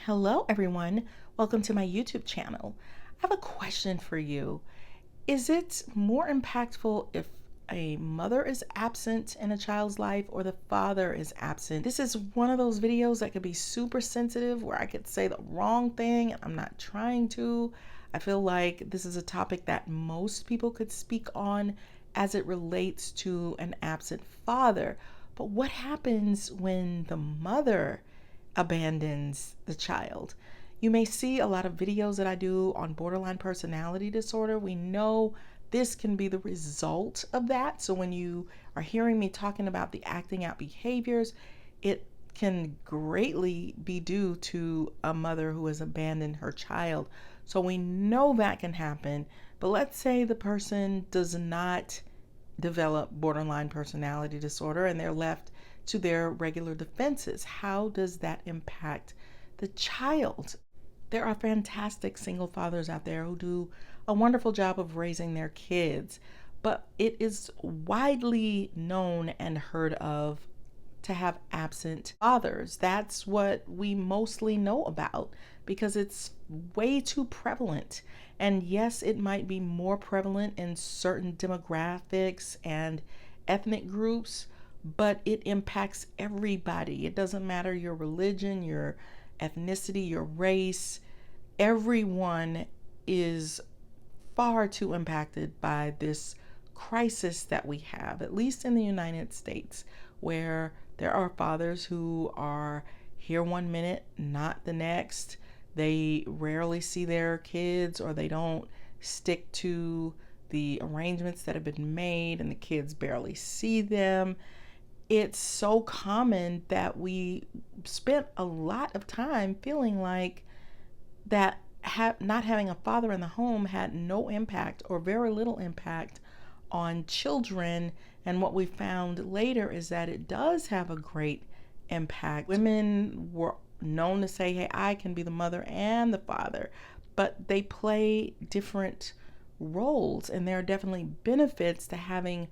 Hello, everyone. Welcome to my YouTube channel. I have a question for you. Is it more impactful if a mother is absent in a child's life or the father is absent? This is one of those videos that could be super sensitive where I could say the wrong thing and I'm not trying to. I feel like this is a topic that most people could speak on as it relates to an absent father. But what happens when the mother abandons the child? You may see a lot of videos that I do on borderline personality disorder. We know this can be the result of that. So when you are hearing me talking about the acting out behaviors, it can greatly be due to a mother who has abandoned her child. So we know that can happen. But let's say the person does not develop borderline personality disorder and they're left to their regular defenses. How does that impact the child? There are fantastic single fathers out there who do a wonderful job of raising their kids, but it is widely known and heard of to have absent fathers. That's what we mostly know about because it's way too prevalent. And yes, it might be more prevalent in certain demographics and ethnic groups, but it impacts everybody. It doesn't matter your religion, your ethnicity, your race. Everyone is far too impacted by this crisis that we have, at least in the United States, where there are fathers who are here one minute, not the next. They rarely see their kids, or they don't stick to the arrangements that have been made, and the kids barely see them. It's so common that we spent a lot of time feeling like that not having a father in the home had no impact or very little impact on children. And what we found later is that it does have a great impact. Women were known to say, hey, I can be the mother and the father, but they play different roles, and there are definitely benefits to having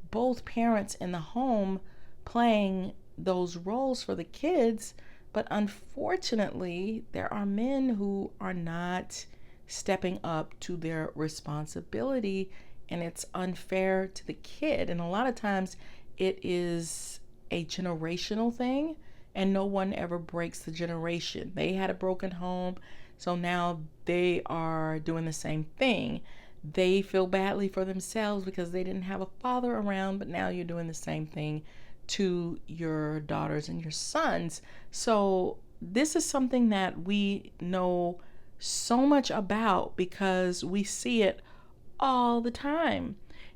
both parents in the home playing those roles for the kids. But unfortunately, there are men who are not stepping up to their responsibility, and it's unfair to the kid. And a lot of times it is a generational thing, and no one ever breaks the generation. They had a broken home, so now they are doing the same thing. They feel badly for themselves because they didn't have a father around, but now you're doing the same thing to your daughters and your sons. So this is something that we know so much about because we see it all the time.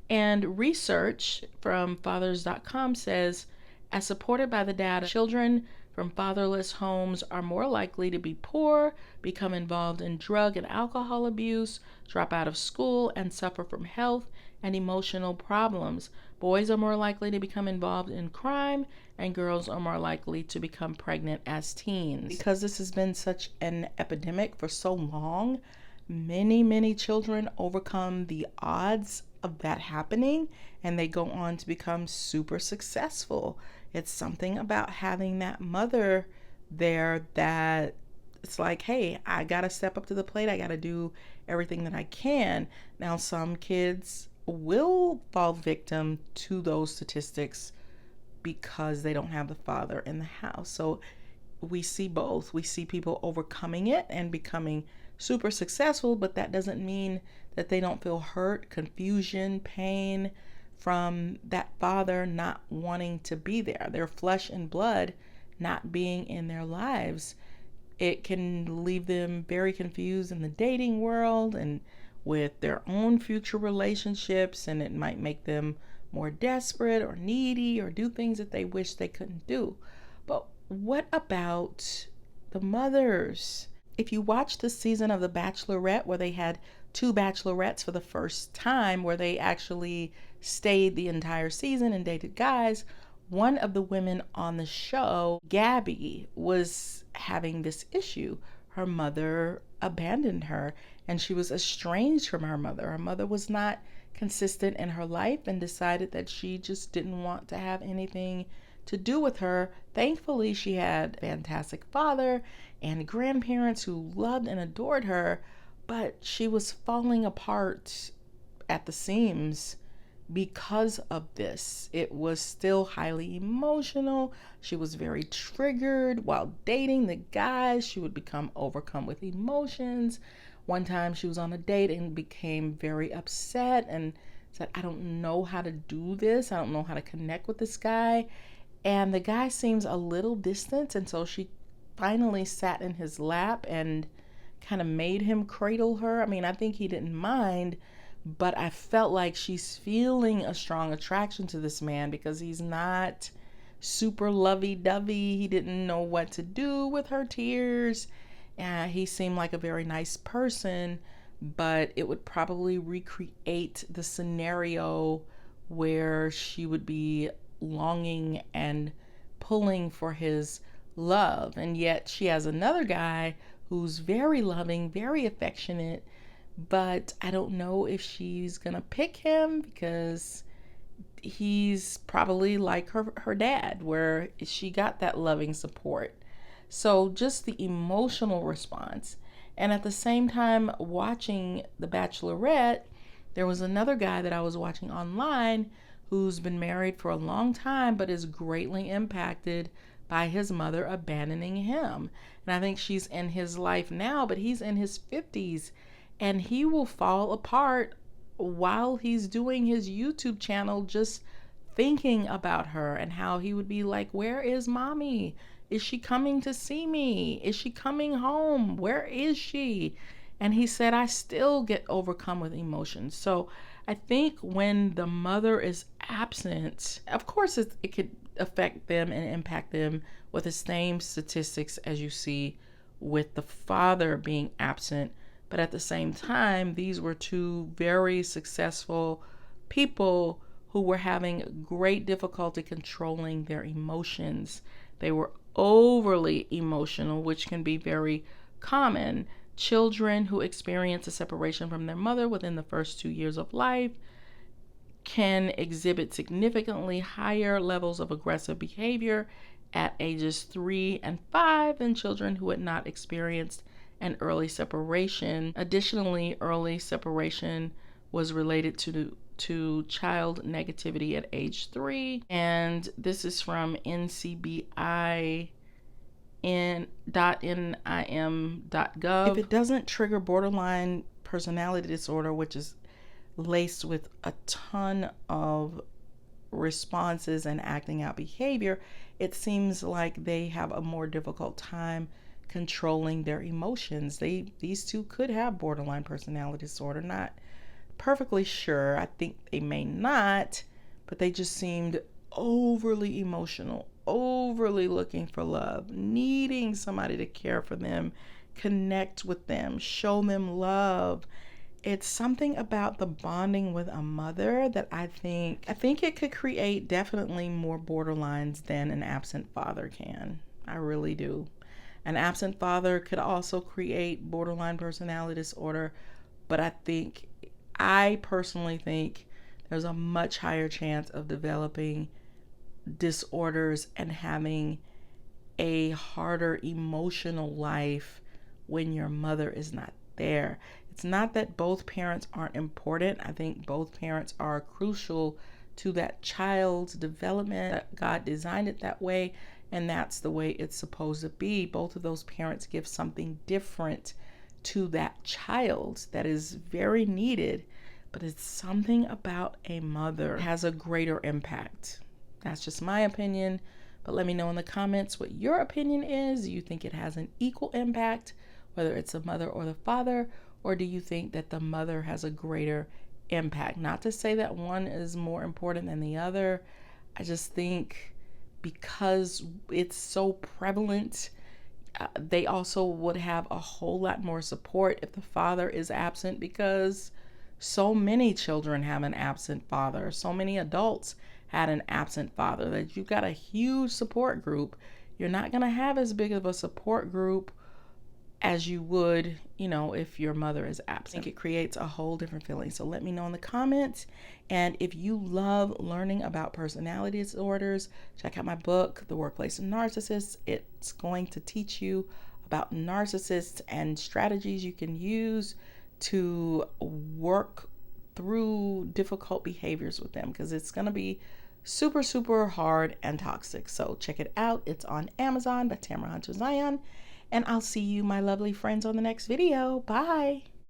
And research from fathers.com says, as supported by the data, children from fatherless homes are more likely to be poor, become involved in drug and alcohol abuse, drop out of school, and suffer from health and emotional problems. Boys are more likely to become involved in crime, and girls are more likely to become pregnant as teens. Because this has been such an epidemic for so long, many children overcome the odds of that happening, and they go on to become super successful. It's something about having that mother there that it's like, hey, I gotta step up to the plate. I gotta do everything that I can. Now, some kids will fall victim to those statistics because they don't have the father in the house. So we see both. We see people overcoming it and becoming super successful, but that doesn't mean that they don't feel hurt, confusion, pain from that father not wanting to be there, their flesh and blood not being in their lives. It can leave them very confused in the dating world and with their own future relationships, and it might make them more desperate or needy or do things that they wish they couldn't do. But what about the mothers? If you watch the season of The Bachelorette, where they had two bachelorettes for the first time, where they actually stayed the entire season and dated guys, one of the women on the show, Gabby, was having this issue. Her mother abandoned her, and she was estranged from her mother. Her mother was not consistent in her life and decided that she just didn't want to have anything to do with her. Thankfully, she had a fantastic father, and grandparents who loved and adored her, but she was falling apart at the seams because of this. It was still highly emotional. She was very triggered while dating the guys. She would become overcome with emotions. One time she was on a date and became very upset and said, I don't know how to do this. I don't know how to connect with this guy. And the guy seems a little distant. And so she finally sat in his lap and kind of made him cradle her. I mean, I think he didn't mind, but I felt like she's feeling a strong attraction to this man because he's not super lovey-dovey. He didn't know what to do with her tears. He seemed like a very nice person, but it would probably recreate the scenario where she would be longing and pulling for his love. And yet she has another guy who's very loving, very affectionate, but I don't know if she's gonna pick him because he's probably like her dad, where she got that loving support. So just the emotional response. And at the same time, watching The Bachelorette, there was another guy that I was watching online who's been married for a long time but is greatly impacted by his mother abandoning him. And I think she's in his life now, but he's in his 50s, and he will fall apart while he's doing his YouTube channel, just thinking about her and how he would be like, where is mommy? Is she coming to see me? Is she coming home? Where is she? And he said, I still get overcome with emotions. So I think when the mother is absent, of course it could affect them and impact them with the same statistics as you see with the father being absent. But at the same time, these were two very successful people who were having great difficulty controlling their emotions. They were overly emotional, which can be very common. Children who experience a separation from their mother within the first 2 years of life can exhibit significantly higher levels of aggressive behavior at ages 3 and 5 than children who had not experienced an early separation. Additionally, early separation was related to child negativity at age 3, and this is from ncbi.nim.gov. If it doesn't trigger borderline personality disorder, which is laced with a ton of responses and acting out behavior, it seems like they have a more difficult time controlling their emotions. These two could have borderline personality disorder. Not perfectly sure. I think they may not, but they just seemed overly emotional, overly looking for love, needing somebody to care for them, connect with them, show them love. It's something about the bonding with a mother that I think it could create definitely more borderlines than an absent father can. I really do. An absent father could also create borderline personality disorder, but I personally think there's a much higher chance of developing disorders and having a harder emotional life when your mother is not there. It's not that both parents aren't important. I think both parents are crucial to that child's development. God designed it that way, and that's the way it's supposed to be. Both of those parents give something different to that child that is very needed, but it's something about a mother that has a greater impact. That's just my opinion, but let me know in the comments what your opinion is. Do you think it has an equal impact, whether it's the mother or the father, or do you think that the mother has a greater impact? Not to say that one is more important than the other. I just think because it's so prevalent, they also would have a whole lot more support if the father is absent, because so many children have an absent father. So many adults had an absent father that you've got a huge support group. You're not going to have as big of a support group as you would, if your mother is absent. I think it creates a whole different feeling. So let me know in the comments. And if you love learning about personality disorders, check out my book, The Workplace NaRCISSiST. It's going to teach you about narcissists and strategies you can use to work through difficult behaviors with them, because it's going to be super, super hard and toxic. So check it out. It's on Amazon by Tamara Zyon. And I'll see you, my lovely friends, on the next video. Bye.